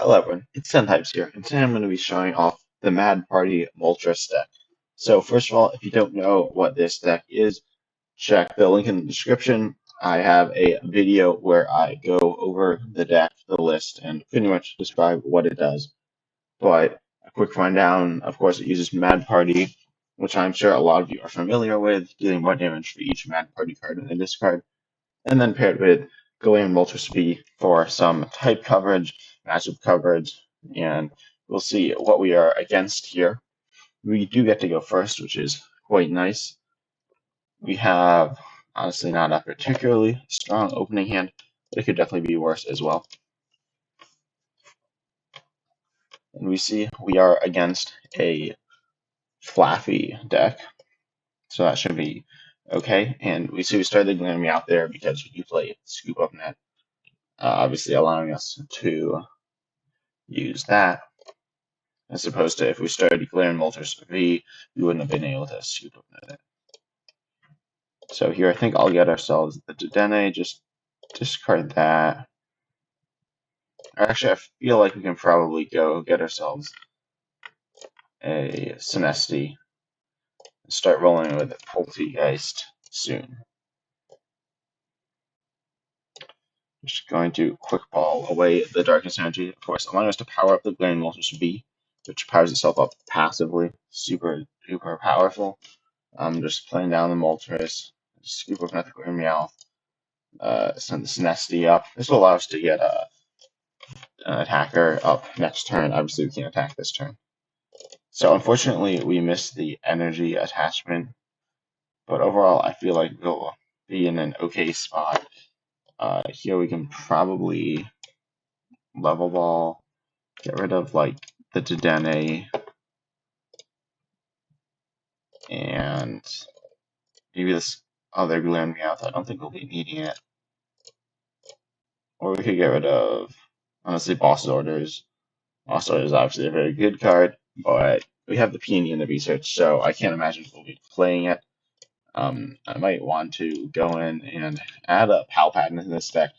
Hello everyone, it's 10 Types here, and today I'm going to be showing off the Mad Party Moltres deck. So first of all, if you don't know what this deck is, check the link in the description. I have a video where I go over the deck, the list, and pretty much describe what it does. But a quick rundown, of course, it uses Mad Party, which I'm sure a lot of you are familiar with, dealing 1 damage for each Mad Party card in the discard, and then paired with Galarian Moltres V for some type coverage, matchup coverage, and we'll see what we are against here. We do get to go first, which is quite nice. We have, honestly, not a particularly strong opening hand, but it could definitely be worse as well. And we see we are against a Flaffy deck, so that should be okay. And we see we started Galarian out there because we do play Scoop Up Net, obviously allowing us to use that, as opposed to if we started Galarian Moltres V, we wouldn't have been able to Scoop Up Net it. So here I think I'll get ourselves the Dedenne, just discard that. Actually, I feel like we can probably go get ourselves a Sinesti and start rolling with a Poltegeist soon. Just going to Quick Ball away the Darkness Energy, of course, allowing us to power up the Galarian Moltres V, which powers itself up passively. Super duper powerful. I'm just playing down the Moltres, Scoop Up Net the Meowth, send the Sinesti up. This will allow us to get an attacker up next turn. Obviously, we can't attack this turn. So unfortunately, we missed the energy attachment. But overall, I feel like we'll be in an okay spot. Here we can probably level ball, get rid of like the Dedenne, and maybe this other Galarian Meowth. I don't think we'll be needing it. Or we could get rid of, honestly, Boss Orders. Boss Orders is obviously a very good card, but we have the Peony in the research, so I can't imagine we'll be playing it. I might want to go in and add a Palpad into this deck.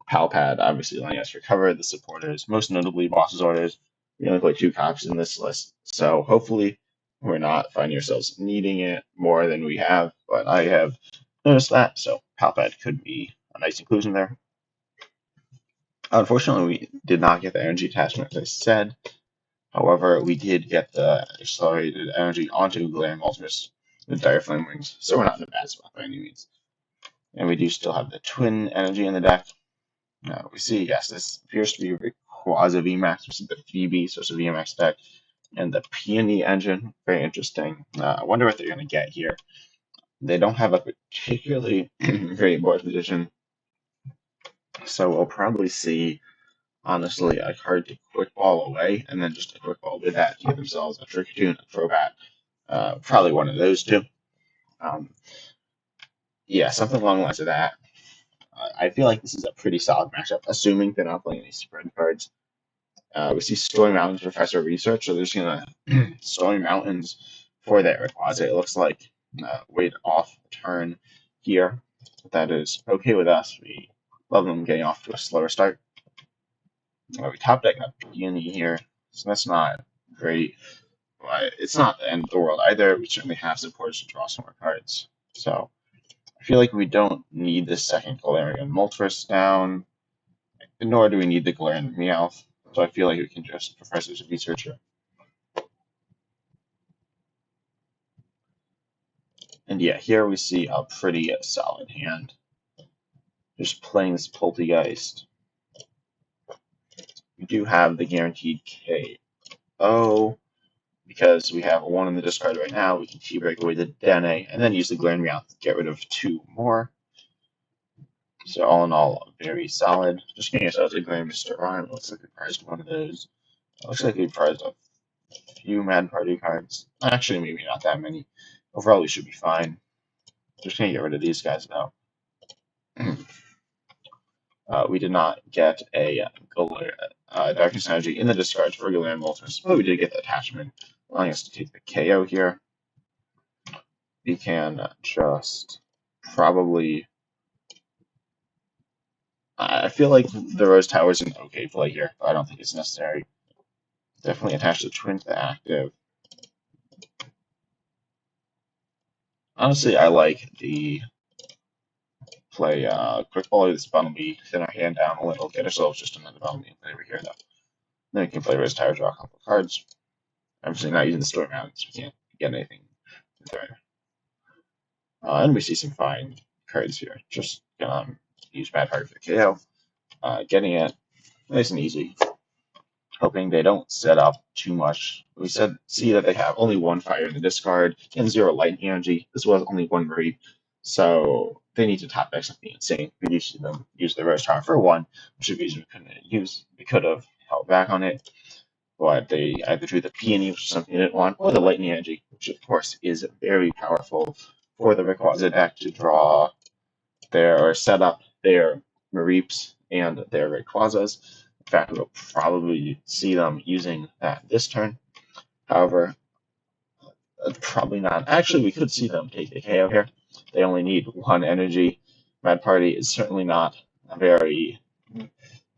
Palpad obviously letting us recover the supporters, most notably Boss's Orders. We only play 2 copies in this list, so hopefully we're not finding ourselves needing it more than we have, but I have noticed that, so Palpad could be a nice inclusion there. Unfortunately, we did not get the energy attachment, as I said. However, we did get the accelerated energy onto Galarian Moltres with Dire Flame Wings, so we're not in a bad spot by any means. And we do still have the Twin energy in the deck. We see, yes, this appears to be Rayquaza VMAX, which is the Phoebe, so it's a VMAX deck. And the Peony engine, very interesting. I wonder what they're going to get here. They don't have a particularly great board position, so we'll probably see, honestly, a card to Quick Ball away, and then just a Quick Ball with that to get themselves a Trickatoon, a Crobat. Probably one of those two. Yeah, something along the lines of that. I feel like this is a pretty solid matchup, assuming they're not playing any spread cards. We see Stormy Mountains Professor Research, so they're just going to Stormy Mountains for that Rayquaza. It looks like wait off a turn here. That is okay with us. We love them getting off to a slower start. We top deck a Peony here, so that's not great. But it's not the end of the world either. We certainly have supports to draw some more cards. So I feel like we don't need this second Galarian Moltres down, nor do we need the Galarian Meowth. So I feel like we can just Professor's Researcher. And yeah, here we see a pretty solid hand. Just playing this Poltegeist. We do have the guaranteed KO. Because we have 1 in the discard right now, we can T-break away the Dedenne, and then use the Galarian Meowth to get rid of 2 more. So all in all, very solid. Just getting ourselves a Galarian Mr. Rhyme. Looks like we prized one of those. It looks like we prized a few Mad Party cards. Actually, maybe not that many. Overall, we should be fine. Just gonna get rid of these guys now. We did not get a Darkness Energy in the discard for Galarian Moltres, but we did get the attachment, allowing us to take the KO here. We can just probably I feel like the Rose Tower is an okay play here, but I don't think it's necessary. Definitely attach the twin to the active. Honestly, I like the play quick volley this Bumblebee, thin our hand down a little, get ourselves just another Bumblebee and play over here though. Then we can play Rose Tower, draw a couple of cards. Obviously not using the Storm out because we can't get anything there. And we see some fine cards here. Just gonna use Mad Party for the KO. Getting it nice and easy. Hoping they don't set up too much. We see that they have only one fire in the discard and 0 lightning energy. This was only 1 Reap, so they need to top deck something insane. We usually them use the Rose Tower for 1, which is a reason we couldn't use. We could have held back on it, but they either drew the Peony, which is something they didn't want, or the lightning energy, which of course is very powerful for the Rayquaza deck to draw their or set up their Mareeps and their Rayquazas. In fact, we'll probably see them using that this turn. However, probably not. Actually, we could see them take the KO here. They only need 1 energy. Mad Party is certainly not a very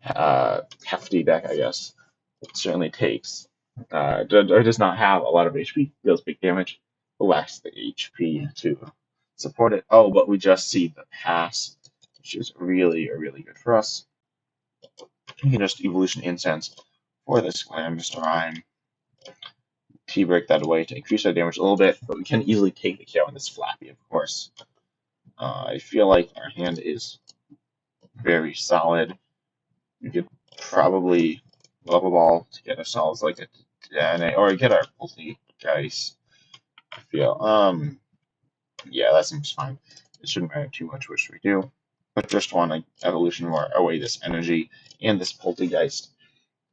hefty deck, I guess. It certainly takes, or does not have a lot of HP, deals big damage, but lacks the HP to support it. Oh, but we just see the pass, which is really, really good for us. We can just Evolution Incense for this Glam Rhyme. T-break that away to increase our damage a little bit, but we can easily take the KO on this Flappy, of course. I feel like our hand is very solid. We could probably Level Ball to get ourselves like a DNA, or get our Poltergeist. I feel, yeah, that seems fine. It shouldn't matter too much which we do, but just want to evolution more away this energy and this Poltergeist.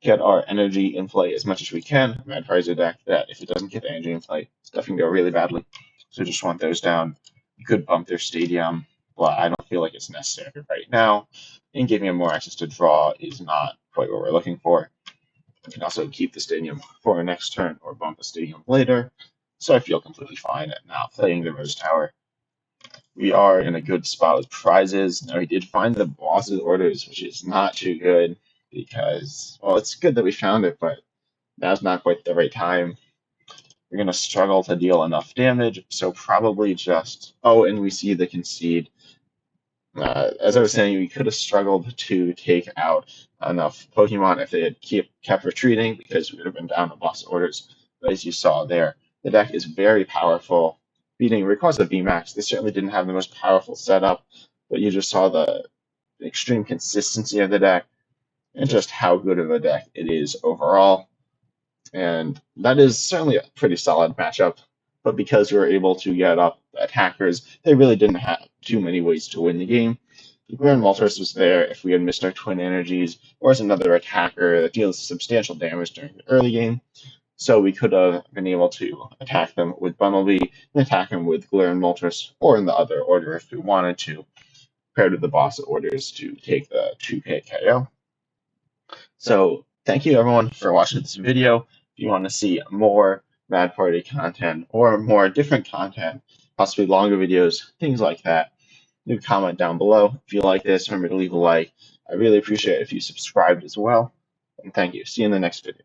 Get our energy in play as much as we can. Mad Party's a deck that if it doesn't get energy in play, stuff can go really badly. So just want those down. You could bump their stadium, but I don't feel like it's necessary right now. And giving them more access to draw is not quite what we're looking for. We can also keep the stadium for our next turn or bump the stadium later. So I feel completely fine at now playing the Rose Tower. We are in a good spot with prizes. Now we did find the boss's orders, which is not too good because, well, it's good that we found it, but now's not quite the right time. We're going to struggle to deal enough damage, so probably just... Oh, and we see the concede. As I was saying, we could have struggled to take out enough Pokemon if they had kept retreating, because we would have been down to boss orders. But as you saw there, the deck is very powerful. Beating Rayquaza VMAX, they certainly didn't have the most powerful setup, but you just saw the extreme consistency of the deck and just how good of a deck it is overall. And that is certainly a pretty solid matchup, but because we were able to get up attackers, they really didn't have too many ways to win the game. Glenn Moltres was there if we had missed our twin energies, or as another attacker that deals substantial damage during the early game. So we could have been able to attack them with Bumblebee and attack them with Glaring Moltres, or in the other order if we wanted to, paired with the boss orders to take the 2K KO. So thank you everyone for watching this video. If you want to see more Mad Party content or more different content, possibly longer videos, things like that, leave a comment down below. If you like this, remember to leave a like. I really appreciate it if you subscribed as well. And thank you. See you in the next video.